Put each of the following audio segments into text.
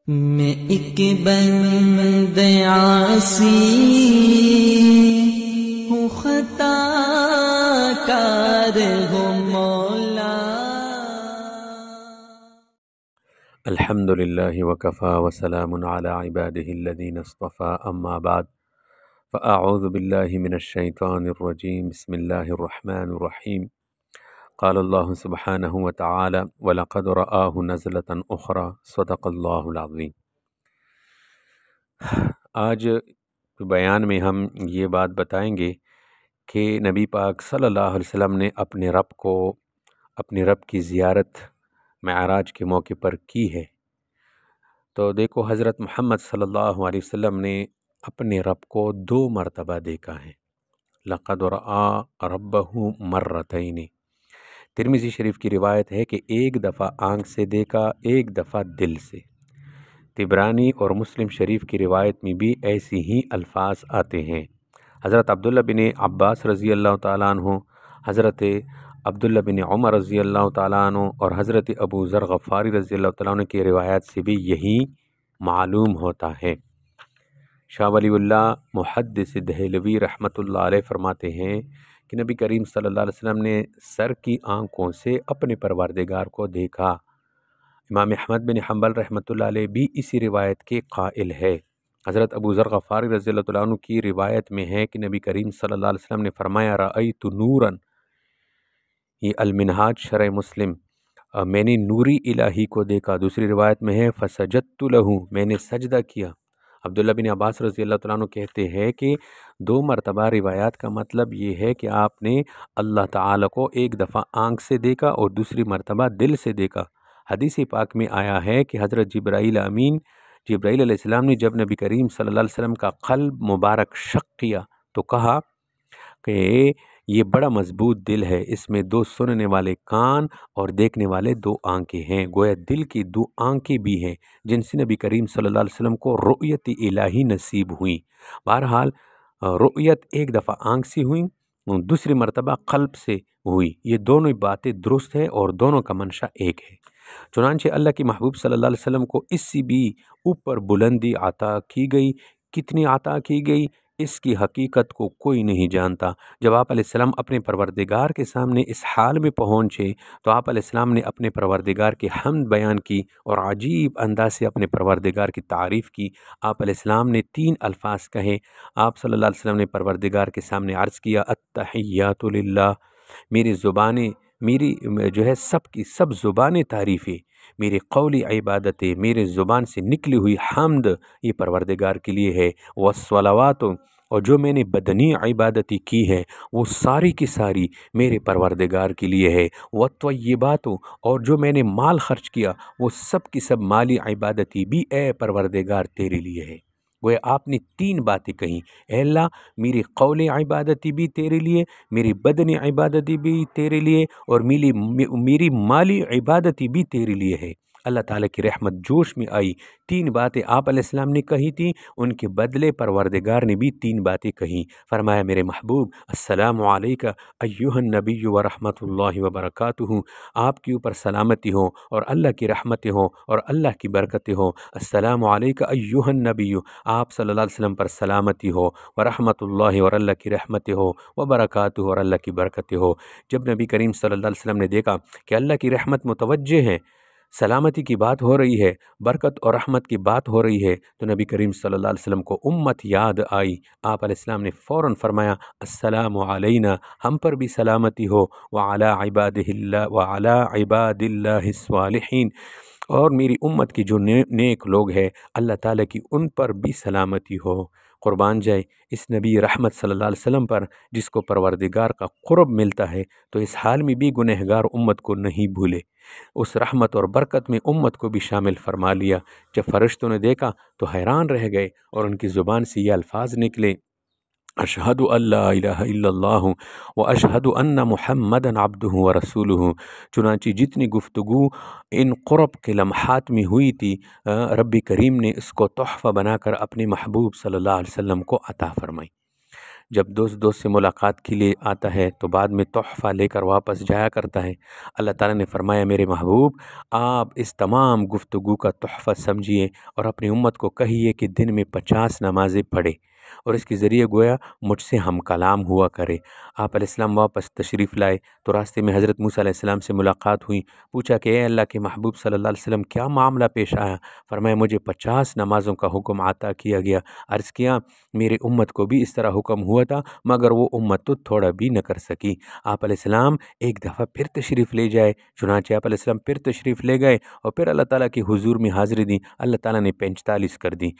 میں ایک بند عاصی ہوں، خطا کار ہوں مولا۔ الحمد للہ وکفا وسلام علی عباده الذین اصطفى اما بعد فاعوذ باللہ من الشیطان الرجیم بسم اللہ الرحمن الرحیم قال اللہ سبحانہ وتعالی وَلَقَدْ رَآهُ نَزْلَةً أُخْرَى صدق اللہ العظیم۔ آج بیان میں ہم یہ بات بتائیں گے کہ نبی پاک صلی اللہ علیہ وسلم نے اپنے رب کی زیارت معراج کے موقع پر کی ہے۔ تو دیکھو، حضرت محمد صلی اللہ علیہ وسلم نے اپنے رب کو 2 مرتبہ دیکھا ہے۔ لقد رأى ربہ مرتین۔ ترمذی شریف کی روایت ہے کہ ایک دفعہ آنکھ سے دیکھا، ایک دفعہ دل سے۔ طبرانی اور مسلم شریف کی روایت میں بھی ایسی ہی الفاظ آتے ہیں۔ حضرت عبداللہ بن عباس رضی اللہ تعالیٰ عنہ، حضرت عبداللہ بن عمر رضی اللہ تعالیٰ عنہ اور حضرت ابو ذر غفاری رضی اللہ تعالیٰ عنہ کی روایات سے بھی یہی معلوم ہوتا ہے۔ شاہ ولی اللہ محدث دہلوی رحمۃ اللہ علیہ فرماتے ہیں کہ نبی کریم صلی اللہ علیہ وسلم نے سر کی آنکھوں سے اپنے پروردگار کو دیکھا۔ امام احمد بن حنبل رحمۃ اللہ علیہ بھی اسی روایت کے قائل ہے۔ حضرت ابو ذر غفاری رضی اللہ تعالیٰ عنہ کی روایت میں ہے کہ نبی کریم صلی اللہ علیہ وسلم نے فرمایا رأیت نوراً، یہ المنہاج شرح مسلم، میں نے نوری الہی کو دیکھا۔ دوسری روایت میں ہے فسجدت لہ، میں نے سجدہ کیا۔ عبداللہ بن عباس رضی اللہ تعالیٰ عنہ کہتے ہیں کہ 2 مرتبہ روایات کا مطلب یہ ہے کہ آپ نے اللہ تعالیٰ کو ایک دفعہ آنکھ سے دیکھا اور دوسری مرتبہ دل سے دیکھا۔ حدیث پاک میں آیا ہے کہ حضرت جبرائیل علیہ السلام نے جب نبی کریم صلی اللہ علیہ وسلم کا قلب مبارک شق کیا تو کہا کہ یہ بڑا مضبوط دل ہے، اس میں 2 سننے والے کان اور دیکھنے والے 2 آنکھیں ہیں۔ گویا دل کی 2 آنکھیں بھی ہیں جن سے نبی کریم صلی اللہ علیہ وسلم کو رؤیت الہی نصیب ہوئی۔ بہرحال رؤیت ایک دفعہ آنکھ سے ہوئی، دوسری مرتبہ قلب سے ہوئی۔ یہ دونوں باتیں درست ہے اور دونوں کا منشا ایک ہے۔ چنانچہ اللہ کے محبوب صلی اللہ علیہ وسلم کو اس سے بھی اوپر بلندی عطا کی گئی۔ کتنی عطا کی گئی اس کی حقیقت کو کوئی نہیں جانتا۔ جب آپ علیہ السلام اپنے پروردگار کے سامنے اس حال میں پہنچے تو آپ علیہ السلام نے اپنے پروردگار کی حمد بیان کی اور عجیب انداز سے اپنے پروردگار کی تعریف کی۔ آپ علیہ السلام نے 3 الفاظ کہے۔ آپ صلی اللہ علیہ وسلم نے پروردگار کے سامنے عرض کیا التحیات للہ، میری جو ہے سب کی سب زبانیں تعریفیں، میری قولی عبادتیں، میرے زبان سے نکلی ہوئی حمد یہ پروردگار کے لیے ہے۔ والصلوات، اور جو میں نے بدنی عبادتی کی ہے وہ ساری کی ساری میرے پروردگار کے لیے ہے۔ والطیبات، اور جو میں نے مال خرچ کیا وہ سب کی سب مالی عبادتی بھی اے پروردگار تیرے لیے ہے۔ وہ آپ نے 3 باتیں کہیں، اے اللہ میری قول عبادتی بھی تیرے لیے، میری بدنی عبادتی بھی تیرے لیے اور میری مالی عبادتی بھی تیرے لیے ہے۔ اللہ تعالیٰ کی رحمت جوش میں آئی۔ 3 باتیں آپ علیہ السلام نے کہی تھیں، ان کے بدلے پروردگار نے بھی 3 باتیں کہیں۔ فرمایا میرے محبوب السلام علیکہ ایہا النبی ورحمۃ اللہ وبرکاتہ، آپ کے اوپر سلامتی ہو اور اللہ کی رحمتیں ہوں اور اللہ کی برکتیں ہوں۔ السلام علیکہ ایہا النبی، آپ صلی اللہ علیہ وسلم پر سلامتی ہو، ورحمۃ اللہ اور اللہ کی رحمتیں ہو، وبرکاتہ اور اللہ کی برکتیں ہو۔ جب نبی کریم صلی اللہ علیہ وسلم نے دیکھا کہ اللہ کی رحمت متوجہ ہے، سلامتی کی بات ہو رہی ہے، برکت اور رحمت کی بات ہو رہی ہے، تو نبی کریم صلی اللہ علیہ وسلم کو امت یاد آئی۔ آپ علیہ السلام نے فوراً فرمایا السلام علینا، ہم پر بھی سلامتی ہو، وعلی عباد اللہ الصالحین، اور میری امت کی جو نیک لوگ ہیں اللہ تعالیٰ کی ان پر بھی سلامتی ہو۔ قربان جائے اس نبی رحمت صلی اللہ علیہ وسلم پر جس کو پروردگار کا قرب ملتا ہے، تو اس حال میں بھی گنہگار امت کو نہیں بھولے، اس رحمت اور برکت میں امت کو بھی شامل فرما لیا۔ جب فرشتوں نے دیکھا تو حیران رہ گئے اور ان کی زبان سے یہ الفاظ نکلے اشہد ان لا الہ الا اللہ و اشہد ان محمدا عبدہ و رسولہ۔ چنانچہ جتنی گفتگو ان قرب کے لمحات میں ہوئی تھی، رب کریم نے اس کو تحفہ بنا کر اپنے محبوب صلی اللہ علیہ وسلم کو عطا فرمائی۔ جب دوست سے ملاقات کے لیے آتا ہے تو بعد میں تحفہ لے کر واپس جایا کرتا ہے۔ اللہ تعالیٰ نے فرمایا میرے محبوب آپ اس تمام گفتگو کا تحفہ سمجھیے اور اپنی امت کو کہیے کہ دن میں 50 نمازیں پڑھے اور اس کے ذریعے گویا مجھ سے ہم کلام ہوا کرے۔ آپ علیہ السلام واپس تشریف لائے تو راستے میں حضرت موسیٰ علیہ السلام سے ملاقات ہوئی۔ پوچھا کہ اے اللہ کے محبوب صلی اللہ علیہ وسلم کیا معاملہ پیش آیا؟ فرمایا مجھے 50 نمازوں کا حکم عطا کیا گیا۔ عرض کیا میری امت کو بھی اس طرح حکم ہوا تھا مگر وہ امت تو تھوڑا بھی نہ کر سکی۔ آپ علیہ السلام ایک دفعہ پھر تشریف لے جائے، چنانچہ آپ علیہ السلام پھر تشریف لے گئے اور پھر اللہ تعالیٰ کی حضور میں حاضری دی۔ اللہ تعالیٰ نے 45 کر دی،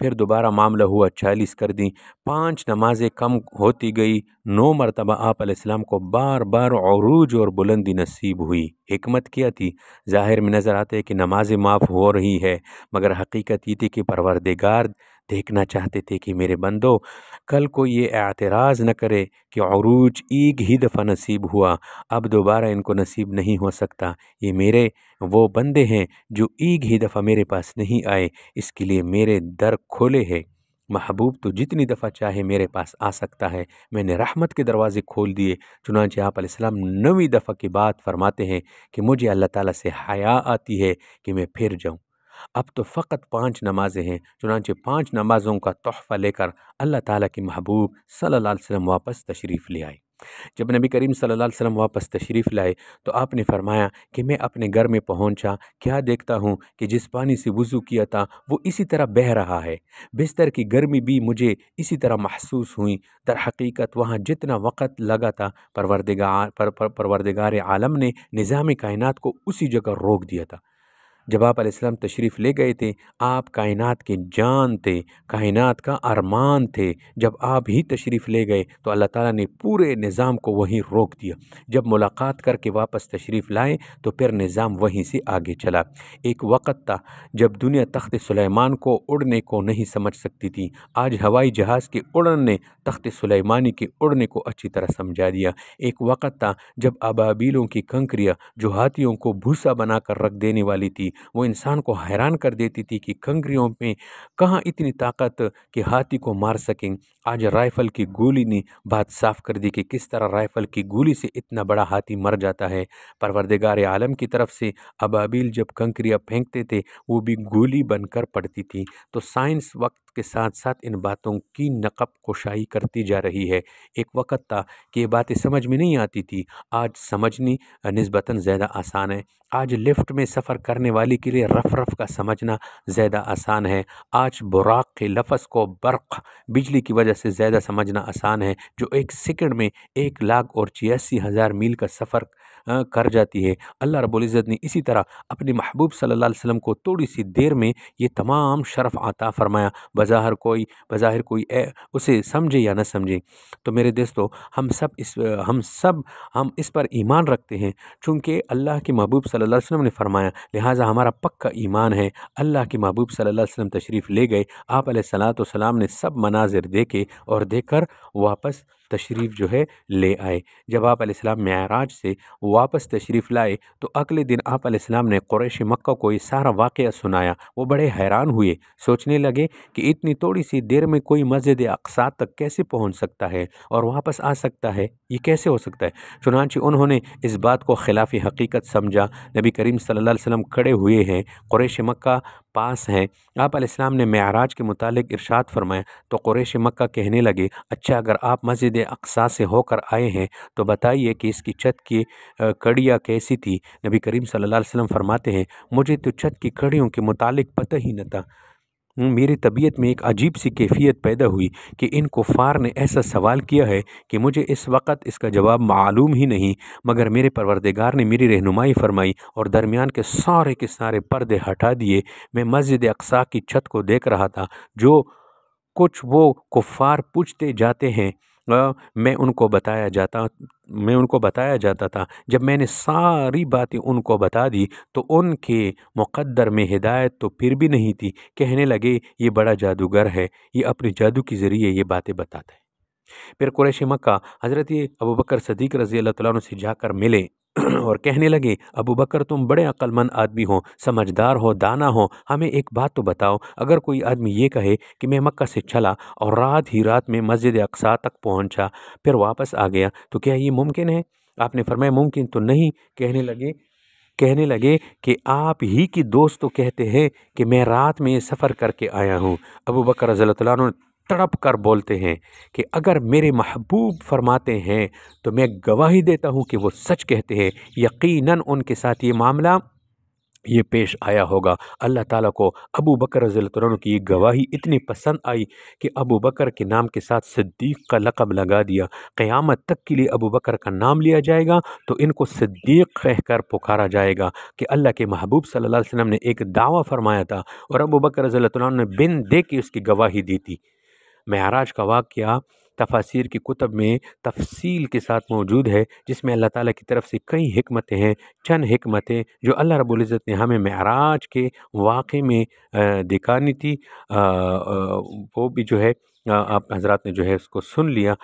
پھر دوبارہ معاملہ ہوا 40 کر دی، 5 نمازیں کم ہوتی گئی، 9 مرتبہ آپ علیہ السلام کو بار بار عروج اور بلندی نصیب ہوئی۔ حکمت کیا تھی؟ ظاہر میں نظر آتے کہ نمازیں معاف ہو رہی ہے مگر حقیقت یہ تھی کہ پروردگار دیکھنا چاہتے تھے کہ میرے بندو کل کو یہ اعتراض نہ کرے کہ عروج ایک ہی دفعہ نصیب ہوا، اب دوبارہ ان کو نصیب نہیں ہو سکتا۔ یہ میرے وہ بندے ہیں جو ایک ہی دفعہ میرے پاس نہیں آئے، اس کے لیے میرے در کھولے ہیں۔ محبوب تو جتنی دفعہ چاہے میرے پاس آ سکتا ہے، میں نے رحمت کے دروازے کھول دیے۔ چنانچہ آپ علیہ السلام 9ویں دفعہ کی بات فرماتے ہیں کہ مجھے اللہ تعالیٰ سے حیا آتی ہے کہ میں پھر جاؤں، اب تو فقط 5 نمازیں ہیں۔ چنانچہ 5 نمازوں کا تحفہ لے کر اللہ تعالیٰ کے محبوب صلی اللہ علیہ وسلم واپس تشریف لے آئے۔ جب نبی کریم صلی اللہ علیہ وسلم واپس تشریف لائے تو آپ نے فرمایا کہ میں اپنے گھر میں پہنچا، کیا دیکھتا ہوں کہ جس پانی سے وضو کیا تھا وہ اسی طرح بہہ رہا ہے، بستر کی گرمی بھی مجھے اسی طرح محسوس ہوئی۔ در حقیقت وہاں جتنا وقت لگا تھا پروردگار عالم نے نظام کائنات کو اسی جگہ روک دیا تھا۔ جب آپ علیہ السلام تشریف لے گئے تھے آپ کائنات کے جان تھے، کائنات کا ارمان تھے۔ جب آپ ہی تشریف لے گئے تو اللہ تعالیٰ نے پورے نظام کو وہیں روک دیا۔ جب ملاقات کر کے واپس تشریف لائے تو پھر نظام وہیں سے آگے چلا۔ ایک وقت تھا جب دنیا تخت سلیمان کو اڑنے کو نہیں سمجھ سکتی تھی، آج ہوائی جہاز کے اڑن نے تخت سلیمانی کے اڑنے کو اچھی طرح سمجھا دیا۔ ایک وقت تھا جب ابابیلوں کی کنکریاں جو ہاتھیوں کو بھوسا بنا کر رکھ دینے والی تھی وہ انسان کو حیران کر دیتی تھی کہ کنکریوں میں کہاں اتنی طاقت کہ ہاتھی کو مار سکیں۔ آج رائفل کی گولی نے بات صاف کر دی کہ کس طرح رائفل کی گولی سے اتنا بڑا ہاتھی مر جاتا ہے۔ پروردگار عالم کی طرف سے ابابیل جب کنکریاں پھینکتے تھے وہ بھی گولی بن کر پڑتی تھی۔ تو سائنس وقت کے ساتھ ساتھ ان باتوں کی نقب کشائی کرتی جا رہی ہے۔ ایک وقت تھا کہ یہ باتیں سمجھ میں نہیں آتی تھی، آج سمجھنی نسبتاً زیادہ آسان ہے۔ آج لفٹ میں سفر کرنے والی کے لیے رف رف کا سمجھنا زیادہ آسان ہے۔ آج براق کے لفظ کو برق بجلی کی وجہ سے زیادہ سمجھنا آسان ہے، جو 1 سیکنڈ میں 1,86,000 میل کا سفر کر جاتی ہے۔ اللہ رب العزت نے اسی طرح اپنے محبوب صلی اللہ علیہ وسلم کو تھوڑی سی دیر میں یہ تمام شرف عطا فرمایا، بظاہر کوئی اسے سمجھے یا نہ سمجھے۔ تو میرے دوستو ہم اس پر ایمان رکھتے ہیں چونکہ اللہ کے محبوب صلی اللہ علیہ وسلم نے فرمایا، لہٰذا ہمارا پکا ایمان ہے۔ اللہ کے محبوب صلی اللہ علیہ وسلم تشریف لے گئے، آپ علیہ السلام نے سب مناظر دیکھے اور دیکھ کر واپس تشریف جو ہے لے آئے۔ جب آپ علیہ السلام معراج سے واپس تشریف لائے تو اگلے دن آپ علیہ السلام نے قریش مکہ کو یہ سارا واقعہ سنایا۔ وہ بڑے حیران ہوئے، سوچنے لگے کہ اتنی تھوڑی سی دیر میں کوئی مسجد اقصیٰ تک کیسے پہنچ سکتا ہے اور واپس آ سکتا ہے، یہ کیسے ہو سکتا ہے؟ چنانچہ انہوں نے اس بات کو خلاف حقیقت سمجھا۔ نبی کریم صلی اللہ علیہ وسلم کھڑے ہوئے ہیں، قریش مکہ پاس ہیں، آپ علیہ السلام نے معراج کے متعلق ارشاد فرمایا تو قریش مکہ کہنے لگے، اچھا اگر آپ مسجد اقصیٰ سے ہو کر آئے ہیں تو بتائیے کہ اس کی چھت کی کڑیاں کیسی تھی؟ نبی کریم صلی اللہ علیہ وسلم فرماتے ہیں مجھے تو چھت کی کڑیوں کے متعلق پتہ ہی نہ تھا۔ میری طبیعت میں ایک عجیب سی کیفیت پیدا ہوئی کہ ان کفار نے ایسا سوال کیا ہے کہ مجھے اس وقت اس کا جواب معلوم ہی نہیں، مگر میرے پروردگار نے میری رہنمائی فرمائی اور درمیان کے سارے پردے ہٹا دیے۔ میں مسجد اقصیٰ کی چھت کو دیکھ رہا تھا، جو کچھ وہ کفار پوچھتے جاتے ہیں میں ان کو بتایا جاتا تھا۔ جب میں نے ساری باتیں ان کو بتا دی تو ان کے مقدر میں ہدایت تو پھر بھی نہیں تھی، کہنے لگے یہ بڑا جادوگر ہے، یہ اپنے جادو کے ذریعے یہ باتیں بتاتا ہے۔ پھر قریش مکہ حضرت ابوبکر صدیق رضی اللہ تعالیٰ عنہ سے جا کر ملے اور کہنے لگے ابو بکر تم بڑے عقل مند آدمی ہو، سمجھدار ہو، دانا ہو، ہمیں ایک بات تو بتاؤ، اگر کوئی آدمی یہ کہے کہ میں مکہ سے چلا اور رات ہی رات میں مسجد اقصیٰ تک پہنچا پھر واپس آ گیا تو کیا یہ ممکن ہے؟ آپ نے فرمایا ممکن تو نہیں۔ کہنے لگے کہ آپ ہی کی دوست تو کہتے ہیں کہ میں رات میں سفر کر کے آیا ہوں۔ ابو بکر رضی اللہ عنہ تڑپ کر بولتے ہیں کہ اگر میرے محبوب فرماتے ہیں تو میں گواہی دیتا ہوں کہ وہ سچ کہتے ہیں، یقیناً ان کے ساتھ یہ معاملہ یہ پیش آیا ہوگا۔ اللہ تعالیٰ کو ابو بکر رضی اللہ عنہ کی یہ گواہی اتنی پسند آئی کہ ابو بکر کے نام کے ساتھ صدیق کا لقب لگا دیا۔ قیامت تک کے لیے ابو بکر کا نام لیا جائے گا تو ان کو صدیق کہہ کر پکارا جائے گا کہ اللہ کے محبوب صلی اللہ علیہ وسلم نے ایک دعویٰ فرمایا تھا اور ابو بکر رضی اللہ عنہ نے بن دے کے اس کی گواہی دی تھی۔ معراج کا واقعہ تفاسیر کی کتب میں تفصیل کے ساتھ موجود ہے، جس میں اللہ تعالیٰ کی طرف سے کئی حکمتیں ہیں۔ چند حکمتیں جو اللہ رب العزت نے ہمیں معراج کے واقعے میں دکھانی تھی وہ بھی جو ہے آپ حضرات نے جو ہے اس کو سن لیا،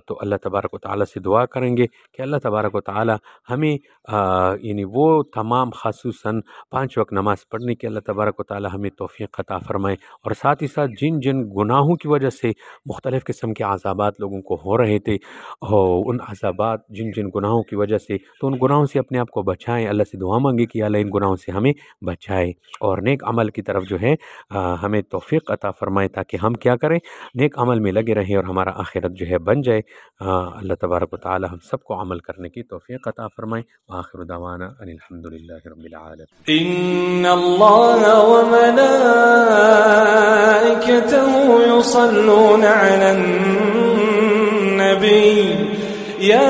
تو اللہ تبارک و تعالیٰ سے دعا کریں گے کہ اللہ تبارک و تعالیٰ ہمیں یعنی وہ تمام خصوصاً 5 وقت نماز پڑھنے کی اللہ تبارک و تعالیٰ ہمیں توفیق عطا فرمائے، اور ساتھ ہی ساتھ جن جن گناہوں کی وجہ سے مختلف قسم کے عذابات لوگوں کو ہو رہے تھے، ان عذابات جن جن گناہوں کی وجہ سے، تو ان گناہوں سے اپنے آپ کو بچائیں، اللہ سے دعا مانگے کہ اللہ ان گناہوں سے ہمیں بچائے اور نیک عمل کی طرف جو ہے ہمیں توفیق عطا فرمائے تاکہ ہم کیا کریں، نیک عمل میں لگے رہیں اور ہمارا آخرت جو ہے بن جائے۔ اللہ تبارک و تعالی ہم سب کو عمل کرنے کی توفیق عطا فرمائے۔ وآخر دعوانا ان الحمدللہ رب العالمین۔ ان اللہ وملائکتہ یصلون علی النبی یا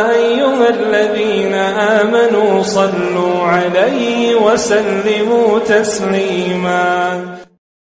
ایها الذین آمنوا صلوا علیہ وسلموا تسلیما۔